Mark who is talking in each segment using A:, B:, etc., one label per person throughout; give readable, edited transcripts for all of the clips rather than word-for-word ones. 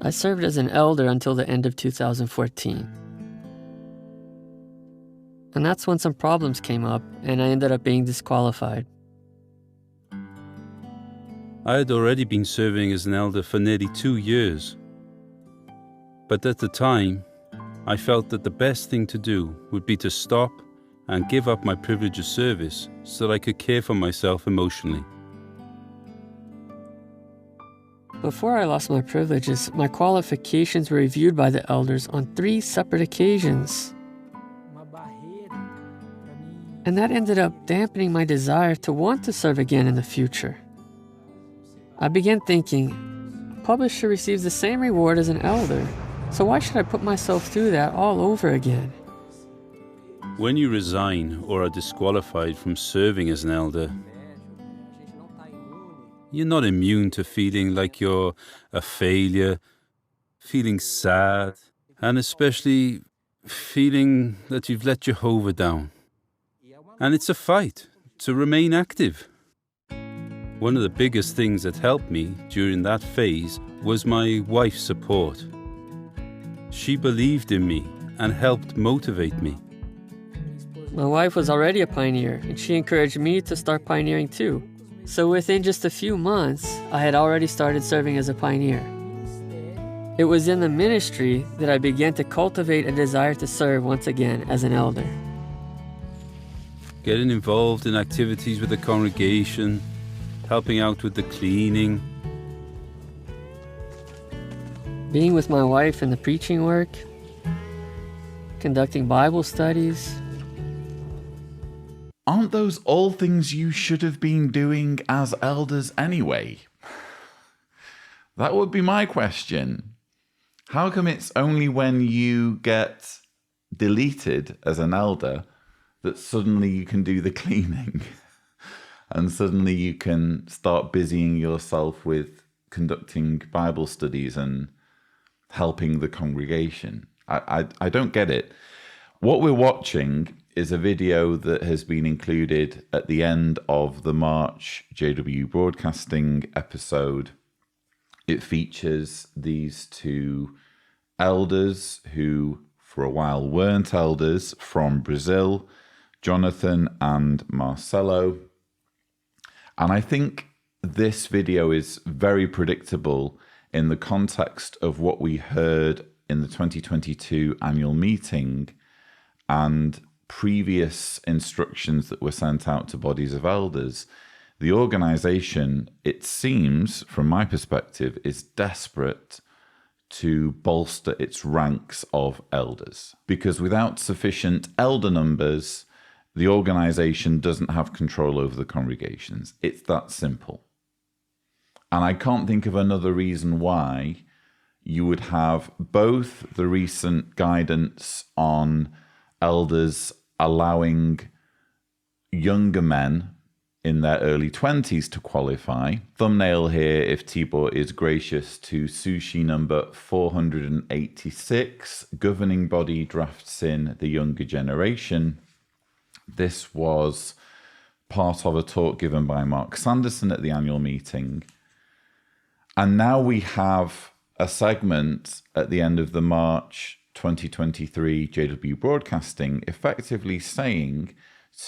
A: I served as an elder until the end of 2014. And that's when some problems came up, and I ended up being disqualified.
B: I had already been serving as an elder for nearly 2 years. But at the time, I felt that the best thing to do would be to stop and give up my privilege of service so that I could care for myself emotionally.
A: Before I lost my privileges, my qualifications were reviewed by the elders on 3 separate occasions. And that ended up dampening my desire to want to serve again in the future. I began thinking, a publisher receives the same reward as an elder, so why should I put myself through that all over again?
B: When you resign or are disqualified from serving as an elder, you're not immune to feeling like you're a failure, feeling sad, and especially feeling that you've let Jehovah down. And it's a fight to remain active. One of the biggest things that helped me during that phase was my wife's support. She believed in me and helped motivate me.
A: My wife was already a pioneer, and she encouraged me to start pioneering too. So within just a few months, I had already started serving as a pioneer. It was in the ministry that I began to cultivate a desire to serve once again as an elder.
B: Getting involved in activities with the congregation, helping out with the cleaning.
A: Being with my wife in the preaching work, conducting Bible studies.
C: Aren't those all things you should have been doing as elders anyway? That would be my question. How come it's only when you get deleted as an elder that suddenly you can do the cleaning and suddenly you can start busying yourself with conducting Bible studies and helping the congregation? I don't get it. What we're watching is a video that has been included at the end of the March JW Broadcasting episode. It features these 2 elders who for a while weren't elders from Brazil, Jonathan and Marcelo. And I think this video is very predictable in the context of what we heard in the 2022 annual meeting and previous instructions that were sent out to bodies of elders. The organization, it seems, from my perspective, is desperate to bolster its ranks of elders. Because without sufficient elder numbers, the organization doesn't have control over the congregations. It's that simple. And I can't think of another reason why you would have both the recent guidance on elders allowing younger men in their early 20s to qualify. Thumbnail here, if Tibor is gracious, to Sushi number 486, Governing Body Drafts in the Younger Generation. This was part of a talk given by Mark Sanderson at the annual meeting. And now we have a segment at the end of the March 2023 JW Broadcasting effectively saying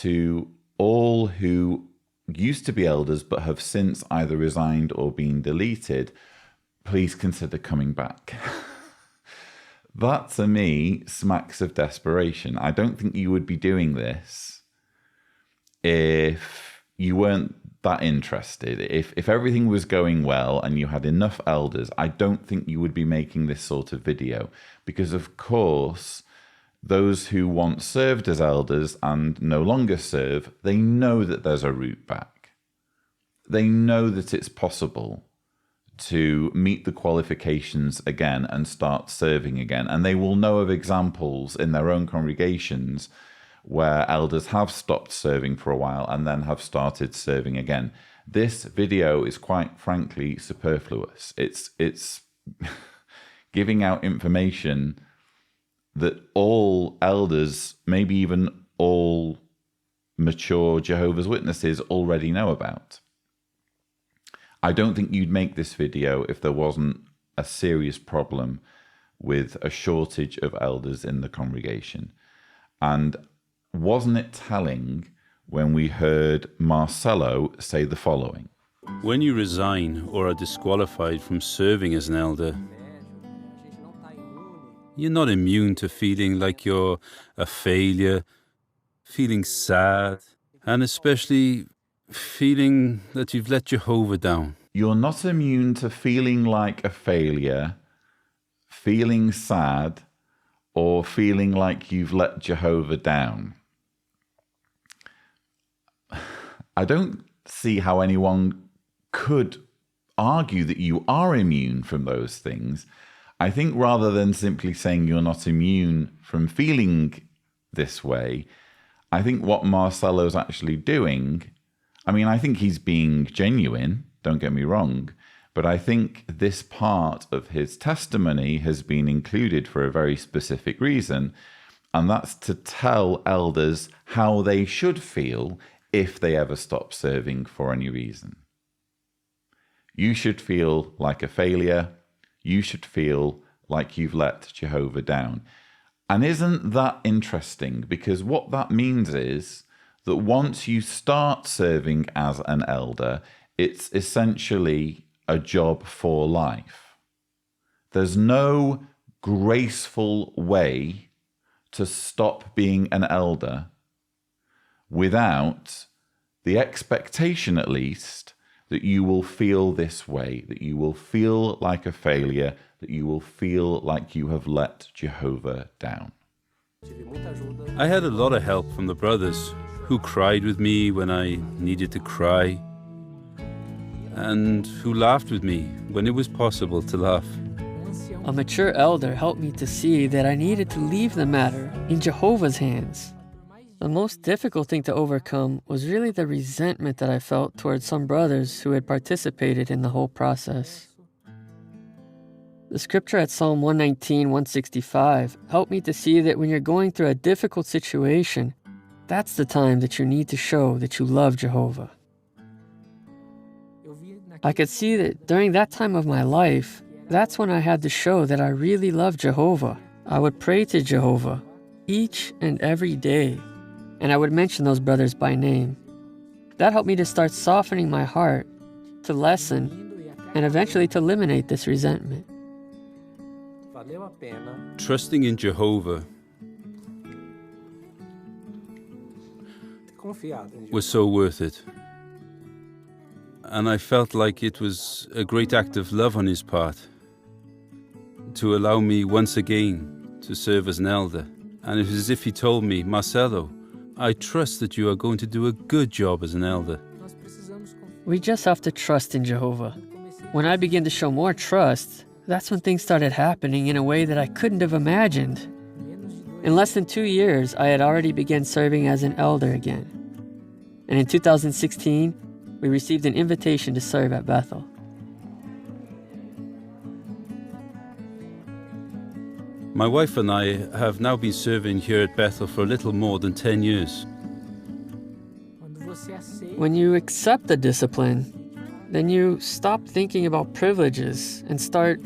C: to all who used to be elders but have since either resigned or been deleted, please consider coming back. That to me smacks of desperation. I don't think you would be doing this if you weren't that interested. If everything was going well and you had enough elders, I don't think you would be making this sort of video, because of course those who once served as elders and no longer serve, they know that there's a route back. They know that it's possible to meet the qualifications again and start serving again, and they will know of examples in their own congregations where elders have stopped serving for a while and then have started serving again. This video is quite frankly superfluous. It's giving out information that all elders, maybe even all mature Jehovah's Witnesses already know about. I don't think you'd make this video if there wasn't a serious problem with a shortage of elders in the congregation. And wasn't it telling when we heard Marcelo say the following?
B: When you resign or are disqualified from serving as an elder, you're not immune to feeling like you're a failure, feeling sad, and especially feeling that you've let Jehovah down.
C: You're not immune to feeling like a failure, feeling sad, or feeling like you've let Jehovah down. I don't see how anyone could argue that you are immune from those things. I think rather than simply saying you're not immune from feeling this way, I think what Marcelo's actually doing, I mean, I think he's being genuine, don't get me wrong, but I think this part of his testimony has been included for a very specific reason, and that's to tell elders how they should feel if they ever stop serving for any reason. You should feel like a failure. You should feel like you've let Jehovah down. And isn't that interesting? Because what that means is that once you start serving as an elder, it's essentially a job for life. There's no graceful way to stop being an elder without the expectation, at least, that you will feel this way, that you will feel like a failure, that you will feel like you have let Jehovah down.
B: I had a lot of help from the brothers who cried with me when I needed to cry, and who laughed with me when it was possible to laugh.
A: A mature elder helped me to see that I needed to leave the matter in Jehovah's hands. The most difficult thing to overcome was really the resentment that I felt towards some brothers who had participated in the whole process. The scripture at Psalm 119, 165 helped me to see that when you're going through a difficult situation, that's the time that you need to show that you love Jehovah. I could see that during that time of my life, that's when I had to show that I really love Jehovah. I would pray to Jehovah each and every day, and I would mention those brothers by name. That helped me to start softening my heart, to lessen, and eventually to eliminate this resentment.
B: Trusting in Jehovah was so worth it. And I felt like it was a great act of love on his part to allow me once again to serve as an elder. And it was as if he told me, Marcelo, I trust that you are going to do a good job as an elder.
A: We just have to trust in Jehovah. When I began to show more trust, that's when things started happening in a way that I couldn't have imagined. In less than 2 years, I had already begun serving as an elder again. And in 2016, we received an invitation to serve at Bethel.
B: My wife and I have now been serving here at Bethel for a little more than 10 years.
A: When you accept the discipline, then you stop thinking about privileges and start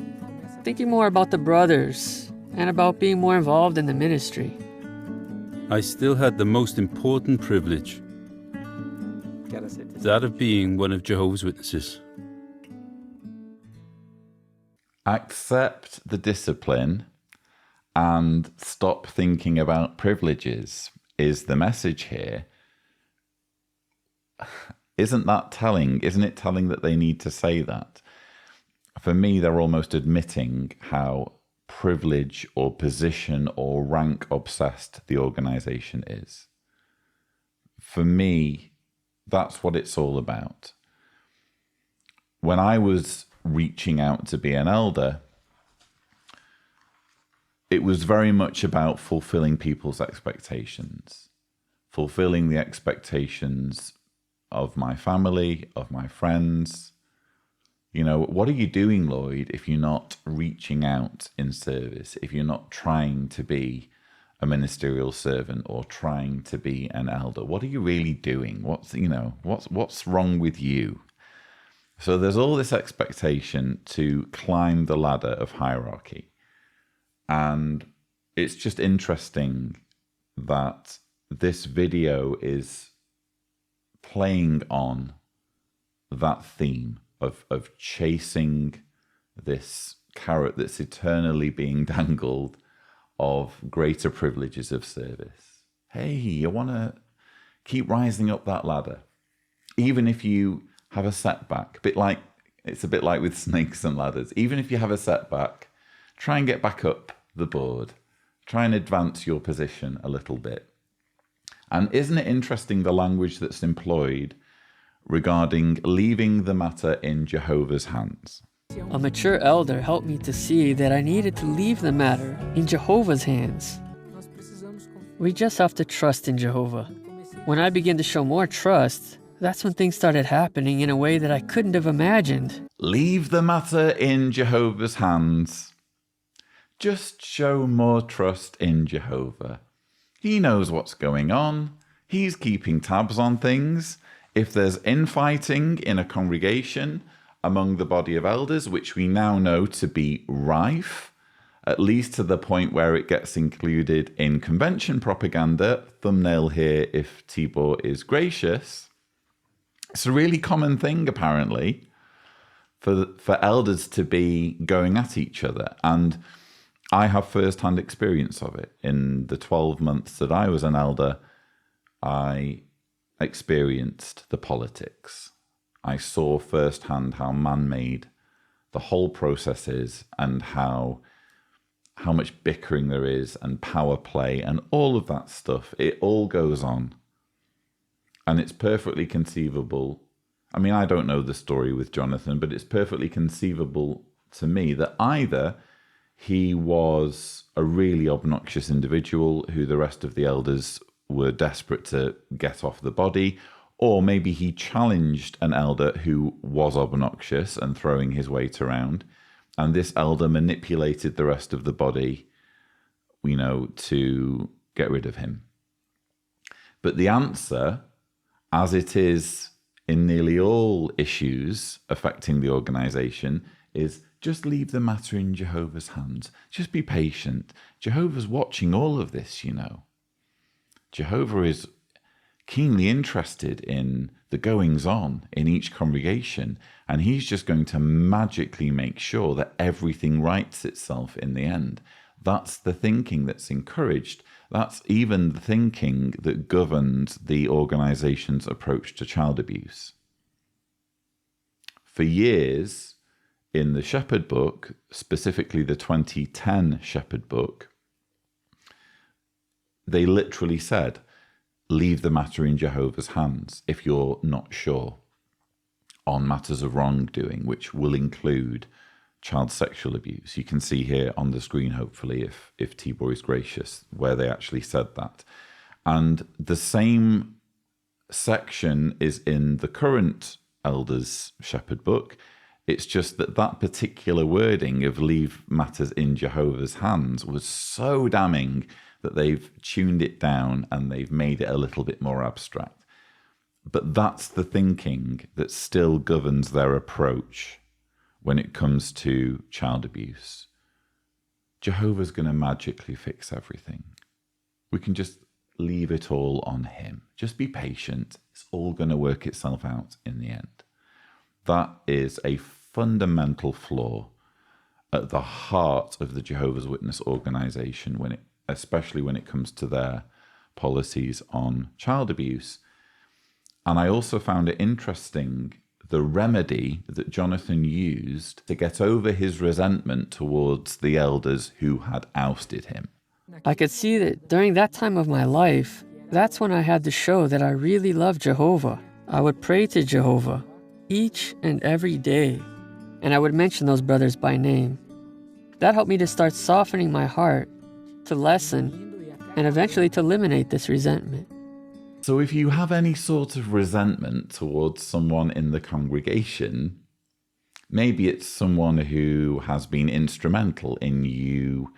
A: thinking more about the brothers and about being more involved in the ministry.
B: I still had the most important privilege, that of being one of Jehovah's Witnesses.
C: Accept the discipline and stop thinking about privileges is the message here. Isn't that telling? Isn't it telling that they need to say that? For me, they're almost admitting how privilege or position or rank obsessed the organization is. For me, that's what it's all about. When I was reaching out to be an elder, it was very much about fulfilling people's expectations, fulfilling the expectations of my family, of my friends. You know, what are you doing, Lloyd, if you're not reaching out in service, if you're not trying to be a ministerial servant or trying to be an elder? What are you really doing? What's wrong with you? So there's all this expectation to climb the ladder of hierarchy. And it's just interesting that this video is playing on that theme of chasing this carrot that's eternally being dangled of greater privileges of service. Hey, you want to keep rising up that ladder, even if you have a setback. It's a bit like with snakes and ladders. Even if you have a setback, try and get back up the board. Try and advance your position a little bit. And isn't it interesting the language that's employed regarding leaving the matter in Jehovah's hands?
A: A mature elder helped me to see that I needed to leave the matter in Jehovah's hands. We just have to trust in Jehovah. When I began to show more trust, that's when things started happening in a way that I couldn't have imagined.
C: Leave the matter in Jehovah's hands. Just show more trust in Jehovah. He knows what's going on. He's keeping tabs on things. If there's infighting in a congregation among the body of elders, which we now know to be rife, at least to the point where it gets included in convention propaganda, thumbnail here if Tibor is gracious, it's a really common thing, apparently, for elders to be going at each other. And I have first-hand experience of it. In the 12 months that I was an elder, I experienced the politics. I saw firsthand how man-made the whole process is and how much bickering there is and power play and all of that stuff. It all goes on. And it's perfectly conceivable. I mean, I don't know the story with Jonathan, but it's perfectly conceivable to me that either he was a really obnoxious individual who the rest of the elders were desperate to get off the body, or maybe he challenged an elder who was obnoxious and throwing his weight around, and this elder manipulated the rest of the body, to get rid of him. But the answer, as it is in nearly all issues affecting the organization, is just leave the matter in Jehovah's hands. Just be patient. Jehovah's watching all of this, Jehovah is keenly interested in the goings-on in each congregation, and he's just going to magically make sure that everything rights itself in the end. That's the thinking that's encouraged. That's even the thinking that governs the organization's approach to child abuse. For years, in the Shepherd book, specifically the 2010 Shepherd book, they literally said, leave the matter in Jehovah's hands if you're not sure on matters of wrongdoing, which will include child sexual abuse. You can see here on the screen, hopefully, if Tibor is gracious, where they actually said that. And the same section is in the current Elders Shepherd book. It's just that particular wording of leave matters in Jehovah's hands was so damning that they've tuned it down and they've made it a little bit more abstract. But that's the thinking that still governs their approach when it comes to child abuse. Jehovah's going to magically fix everything. We can just leave it all on him. Just be patient. It's all going to work itself out in the end. That is a fundamental flaw at the heart of the Jehovah's Witness organization, especially when it comes to their policies on child abuse. And I also found it interesting, the remedy that Jonathan used to get over his resentment towards the elders who had ousted him.
A: I could see that during that time of my life, that's when I had to show that I really loved Jehovah. I would pray to Jehovah each and every day, and I would mention those brothers by name. That helped me to start softening my heart, to lessen, and eventually to eliminate this resentment.
C: So if you have any sort of resentment towards someone in the congregation, maybe it's someone who has been instrumental in you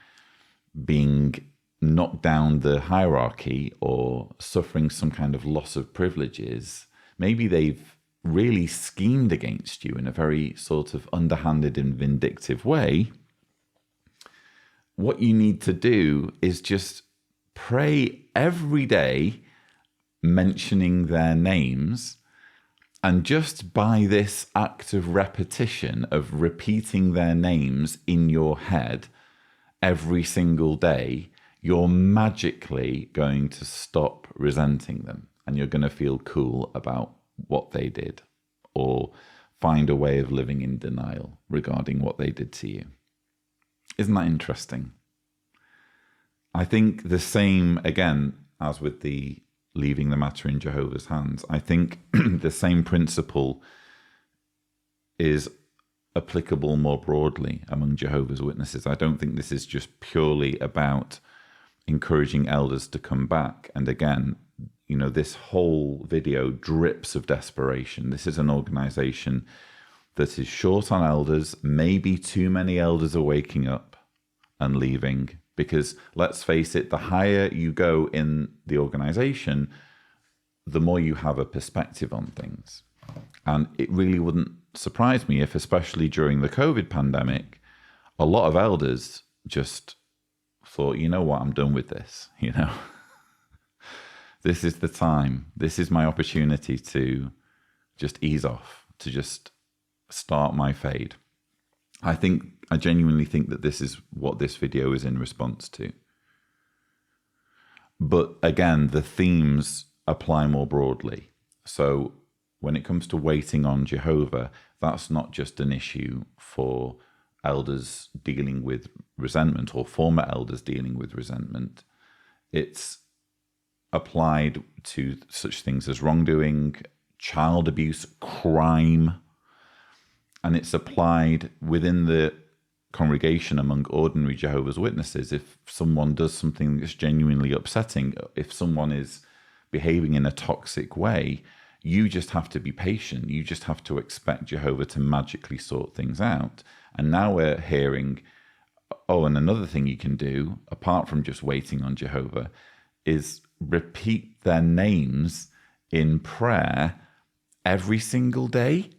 C: being knocked down the hierarchy or suffering some kind of loss of privileges. Maybe they've really schemed against you in a very sort of underhanded and vindictive way, what you need to do is just pray every day mentioning their names. And just by this act of repetition, of repeating their names in your head every single day, you're magically going to stop resenting them, and you're going to feel cool about what they did, or find a way of living in denial regarding what they did to you. Isn't that interesting? I think the same, again, as with the leaving the matter in Jehovah's hands, I think the same principle is applicable more broadly among Jehovah's Witnesses. I don't think this is just purely about encouraging elders to come back. And again, you know, this whole video drips of desperation. This is an organization that is short on elders. Maybe too many elders are waking up and leaving, because let's face it, the higher you go in the organization, the more you have a perspective on things. And it really wouldn't surprise me if, especially during the COVID pandemic, a lot of elders just thought, you know what, I'm done with this, you know. This is the time. This is my opportunity to just ease off, to just start my fade. I genuinely think that this is what this video is in response to. But again, the themes apply more broadly. So when it comes to waiting on Jehovah, that's not just an issue for elders dealing with resentment or former elders dealing with resentment. It's applied to such things as wrongdoing, child abuse, crime, and it's applied within the congregation among ordinary Jehovah's Witnesses. If someone does something that's genuinely upsetting, if someone is behaving in a toxic way, you just have to be patient. You just have to expect Jehovah to magically sort things out. And now we're hearing, oh, and another thing you can do, apart from just waiting on Jehovah, is repeat their names in prayer every single day.